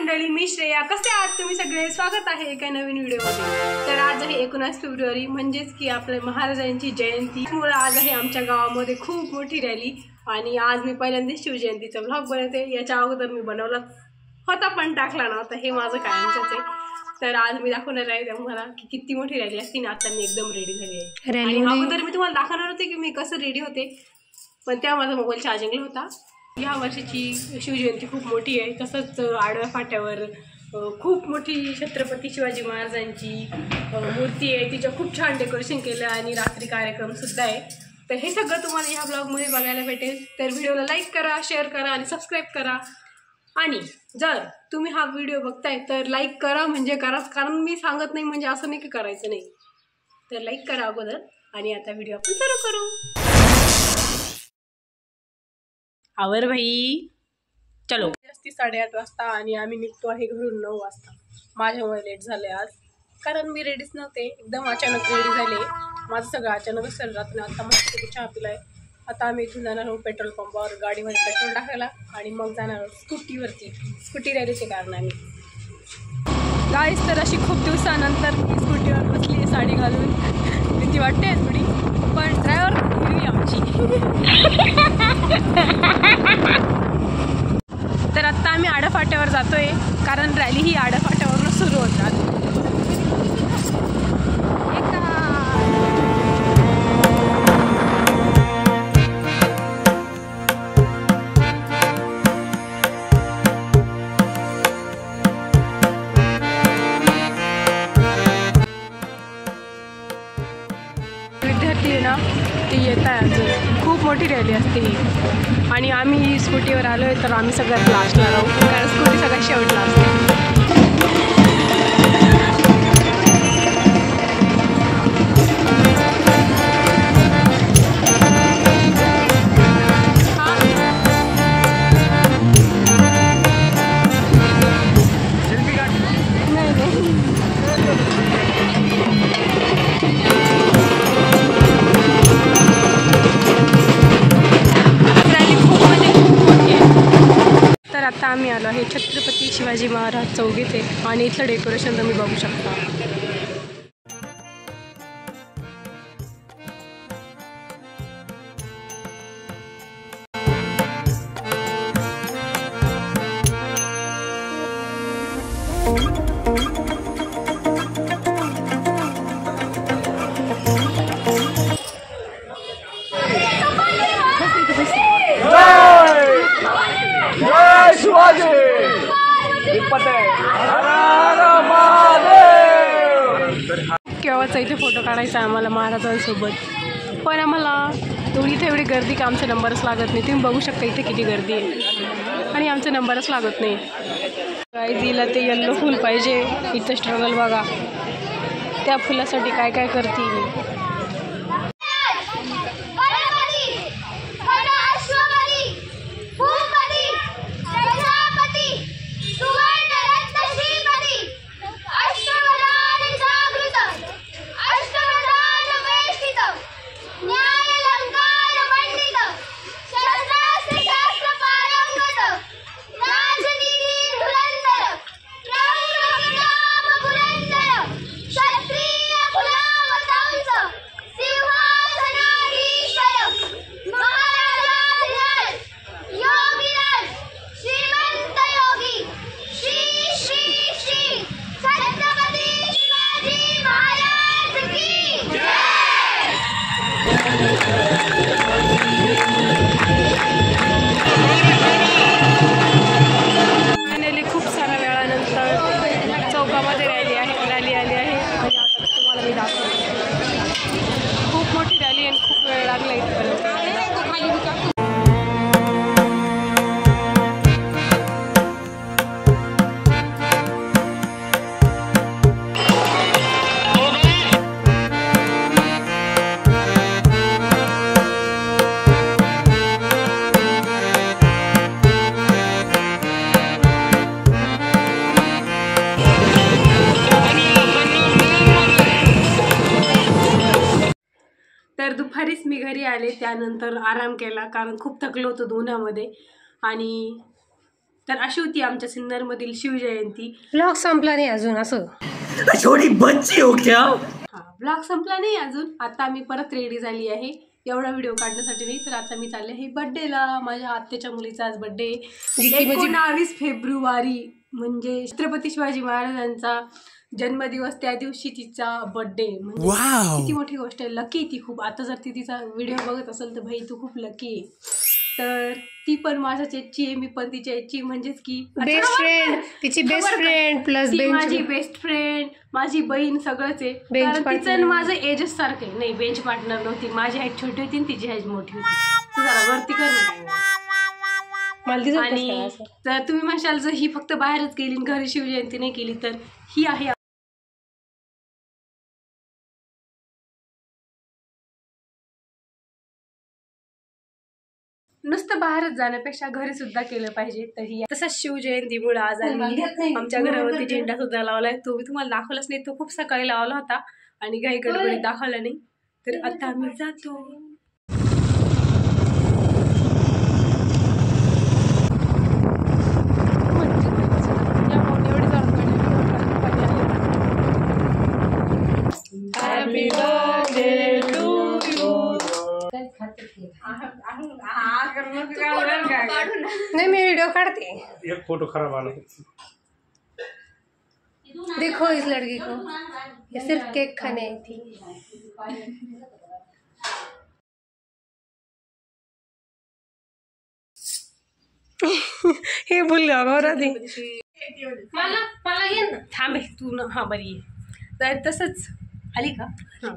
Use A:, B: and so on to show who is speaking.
A: मंडळी, मी श्रेया. कसे आहात तुम्ही सगळे? स्वागत आहे एका नवीन व्हिडिओमध्ये. तर आज आहे 19 फेब्रुवारी, म्हणजेच की आपल्या महाराजांची जयंती. त्यामुळे आज आहे आमच्या गावामध्ये खूप मोठी रॅली आणि आज मी पहिल्यांदा शिवजयंतीचा व्लॉग बनवते. याच्या अगोदर मी बनवला होता पण टाकला नव्हता, हे माझं कायमचंच आहे. तर आज मी दाखवणार आहे तुम्हाला की किती मोठी रॅली असते ना. आता मी एकदम रेडी झाली आहे. आणि अगोदर मी तुम्हाला दाखवणार होते की मी कसं रेडी होते, पण तेव्हा माझा मोबाईल चार्जिंगला होता. ह्या वर्षीची शिवजयंती खूप मोठी आहे. तसंच आडव्या फाट्यावर खूप मोठी छत्रपती शिवाजी महाराजांची मूर्ती आहे. तिच्या खूप छान डेकोरेशन केलं आणि रात्री कार्यक्रमसुद्धा आहे. तर हे सगळं तुम्हाला ह्या ब्लॉगमध्ये बघायला भेटेल. तर व्हिडिओला लाईक करा, शेअर करा आणि सबस्क्राईब करा. आणि जर तुम्ही हा व्हिडिओ बघताय तर लाईक करा, म्हणजे करा, कारण मी सांगत नाही म्हणजे असं नाही की करायचं नाही. तर लाईक करा अगोदर आणि आता व्हिडिओ आपण सुरू करू. आवर भाई, चलो. 8:30 वाजता आणि आम्ही निघतो आहे घरून 9 वाजता. माझ्यामुळे लेट झाले आज, कारण मी रेडीच नव्हते. एकदम अचानक रेडी झाले. माझं सगळं अचानकच चालू राहतं. आता मस्त चहा पिलाय. आता आम्ही इथून जाणार आहोत पेट्रोल पंपावर गाडीमध्ये पेट्रोल टाकायला आणि मग जाणार आहोत स्कूटीवरती. स्कूटी रॅलीचे कारण आहे मी गाईस. तर अशी खूप दिवसानंतर मी स्कूटीवर बसली आहे साडी घालून. भीती वाटते थोडी, पण ड्रायव्हर हिरवी आमची. तर आत्ता आम्ही आडफाट्यावर जातोय, कारण रॅली ही आडफाट्यावरून सुरू होतात. विद्यार्थी ना ते येत आहे. अजून खूप मोठी रॅली असते ही. आणि आम्ही स्कूटीवर आलो आहे, तर आम्ही सगळ्यात लास्टला राहू, कारण स्कूटी सगळ्यात शेवटला असते. आता आम्ही आलो आहे छत्रपती शिवाजी महाराज चौक इथे आणि इथलं डेकोरेशन तुम्ही बघू शकता. केव्हाचा इथे फोटो काढायचा आम्हाला महाराजांसोबत, पण आम्हाला इथे एवढी गर्दी का आमचा नंबरच लागत नाही. तुम्ही बघू शकता इथे किती गर्दी आहे आणि आमचा नंबरच लागत नाही. काय दिला ते येल्लो फूल पाहिजे. इथं स्ट्रगल बघा, त्या फुलासाठी काय काय करते मी. खूप साऱ्या वेळानंतर चौकामध्ये रॅली आली आहे आणि आता तुम्हाला मी दाखवते. खूप मोठी रॅली आणि खूप वेळ लागला इथपर्यंत. तर दुपारीच मी घरी आले, त्यानंतर आराम केला कारण खूप थकलो होतो उन्हामध्ये. आणि तर अशी होती आमच्या सिन्नरमधील शिवजयंती.
B: ब्लॉग संपला नाही अजून असं.
C: छोटी बच्ची हो क्या?
A: हा, ब्लॉग संपला नाही अजून. आता मी परत रेडी झाली आहे एवढा व्हिडिओ काढण्यासाठी. नाही तर आता मी चालले आहे बड्डेला. माझ्या आत्याच्या मुलीचा आज बड्डे 19 फेब्रुवारी, म्हणजे छत्रपती शिवाजी महाराजांचा जन्मदिवस. त्या दिवशी तिचा बड्डे. म्हणजे किती मोठी गोष्ट आहे. लकी ती खूप. आता जर ती तिचा व्हिडिओ बघत असेल तर भाई तू खूप लकी आहे. तर ती पण माझ्याच एजची आहे, मी पण तिच्या एजची. म्हणजेच की
B: बेस्ट फ्रेंड, तिची बेस्ट फ्रेंड प्लस
A: माझी बेस्ट फ्रेंड, माझी बहीण, सगळंच आहे. कारण तिचं आणि माझं एजच सारखं आहे. नाही, बेंच पार्टनर नव्हती. माझी हाईट छोटी होती आणि तिची हाईट मोठी होती. तू जरा वरती कर ना. आणि तर तुम्ही म्हणशाल जर ही फक्त बाहेरच गेली घरी शिवजयंती नाही केली, तर ही आहे नुसतं बाहेरच जाण्यापेक्षा घरी सुद्धा केलं पाहिजे. तर ही तसंच शिवजयंतीमुळे आज आमच्या घरावरती झेंडा सुद्धा लावलाय. तो मी तुम्हाला दाखवलाच नाही. तो खूप सकाळी लावला होता आणि काही गडबडीत दाखवला नाही. तर आता आम्ही जातो. Happy birthday to you.
B: नहीं मैं वीडियो काटती.
C: एक फोटो खराब आला.
B: देखो इस लड़की को, ये सिर्फ केक खाने आई थी. हे भूल गया गौरा दी.
A: मला ये ना. थांबे तू ना. हा बरी आहे. तर तसंच आली का. हां